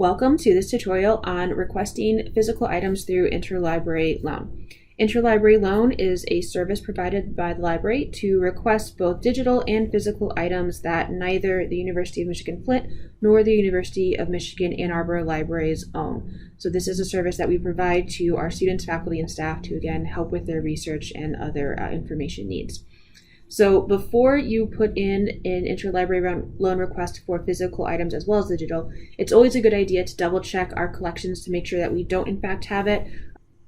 Welcome to this tutorial on requesting physical items through Interlibrary Loan. Interlibrary Loan is a service provided by the library to request both digital and physical items that neither the University of Michigan Flint nor the University of Michigan Ann Arbor libraries own. So this is a service that we provide to our students, faculty, and staff to, again, help with their research and other information needs. So before you put in an interlibrary loan request for physical items as well as digital, it's always a good idea to double check our collections to make sure that we don't in fact have it.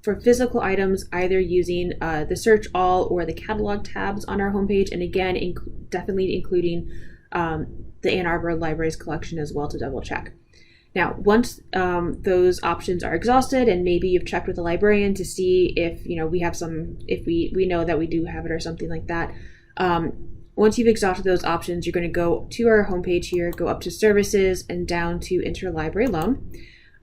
For physical items, either using the search all or the catalog tabs on our homepage, and again, definitely including the Ann Arbor Library's collection as well to double check. Now, once those options are exhausted, and maybe you've checked with a librarian to see if we have some, if we know that we do have it or something like that. Once you've exhausted those options, you're going to go to our homepage here, go up to Services, and down to Interlibrary Loan.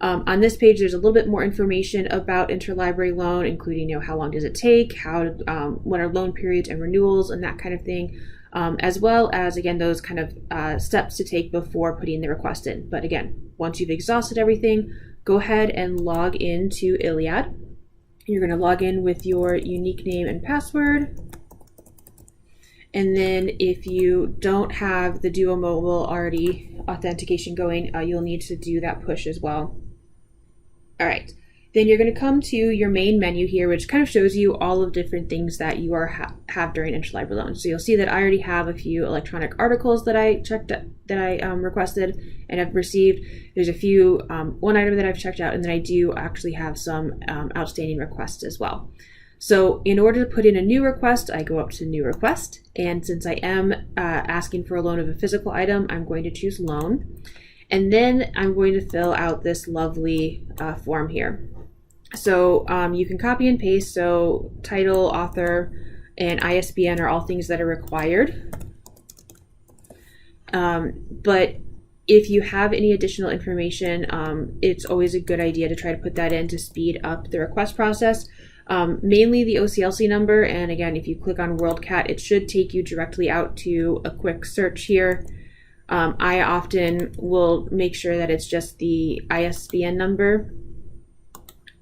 On this page, there's a little bit more information about Interlibrary Loan, including how long does it take, what are loan periods and renewals, and that kind of thing, as well as, again, those kind of steps to take before putting the request in. But again, once you've exhausted everything, go ahead and log into Iliad. You're going to log in with your unique name and password. And then if you don't have the Duo Mobile already authentication going, you'll need to do that push as well. All right, then you're going to come to your main menu here, which kind of shows you all of different things that you have during Interlibrary Loan. So you'll see that I already have a few electronic articles that I checked, that I requested and have received. There's a few, one item that I've checked out, and then I do actually have some outstanding requests as well. So in order to put in a new request, I go up to New Request, and since I am asking for a loan of a physical item, I'm going to choose Loan, and then I'm going to fill out this lovely form here. So you can copy and paste, so title, author, and ISBN are all things that are required. But if you have any additional information, it's always a good idea to try to put that in to speed up the request process. Mainly the OCLC number, and again, if you click on WorldCat, it should take you directly out to a quick search here. I often will make sure that it's just the ISBN number,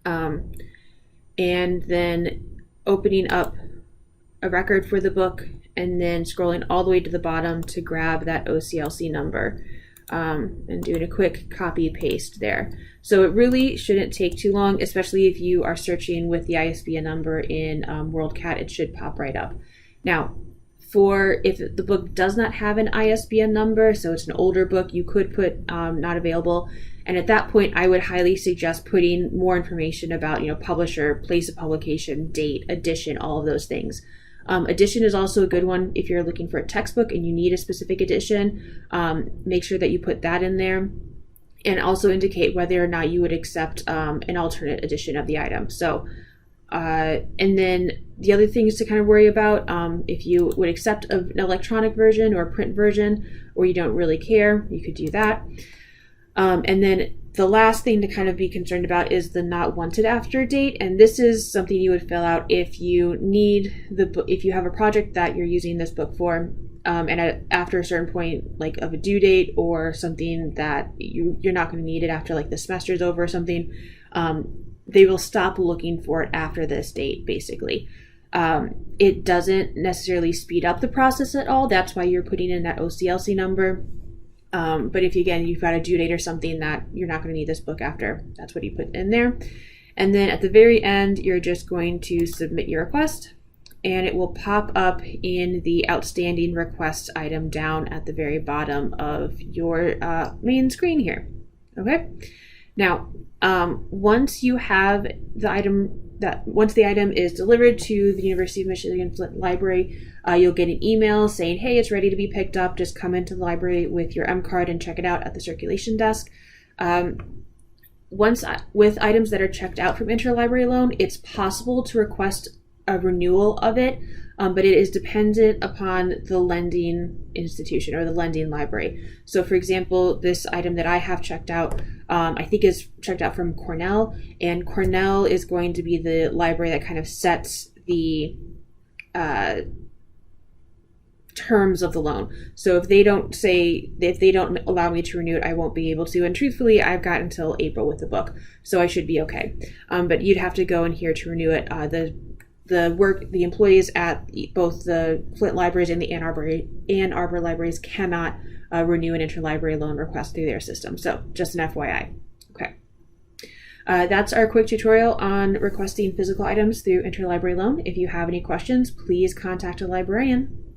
and then opening up a record for the book, and then scrolling all the way to the bottom to grab that OCLC number. And doing a quick copy paste there. So it really shouldn't take too long, especially if you are searching with the ISBN number in WorldCat, it should pop right up. Now, if the book does not have an ISBN number, so it's an older book, you could put not available. And at that point, I would highly suggest putting more information about, publisher, place of publication, date, edition, all of those things. Edition is also a good one if you're looking for a textbook and you need a specific edition. Make sure that you put that in there, and also indicate whether or not you would accept an alternate edition of the item. So, and then the other things to kind of worry about, if you would accept an electronic version or a print version, or you don't really care, you could do that. And then the last thing to kind of be concerned about is the not wanted after date, and this is something you would fill out if you need if you have a project that you're using this book for, and after a certain point, like of a due date or something that you're not going to need it after like the semester's over or something, they will stop looking for it after this date, basically. It doesn't necessarily speed up the process at all. That's why you're putting in that OCLC number. But if you've got a due date or something that you're not going to need this book after, that's what you put in there. And then at the very end, you're just going to submit your request, and it will pop up in the outstanding request item down at the very bottom of your main screen here. Okay. Now, once you have the item, once the item is delivered to the University of Michigan Flint Library, you'll get an email saying, hey, it's ready to be picked up. Just come into the library with your M card and check it out at the circulation desk. With items that are checked out from Interlibrary Loan, it's possible to request a renewal of it, but it is dependent upon the lending institution or the lending library. So for example, this item that I have checked out, I think is checked out from Cornell, and Cornell is going to be the library that kind of sets the terms of the loan. So if they don't allow me to renew it, I won't be able to. And truthfully, I've got until April with the book, so I should be okay. But you'd have to go in here to renew it. The employees at both the Flint libraries and the Ann Arbor libraries cannot renew an interlibrary loan request through their system. So just an FYI. Okay. That's our quick tutorial on requesting physical items through interlibrary loan. If you have any questions, please contact a librarian.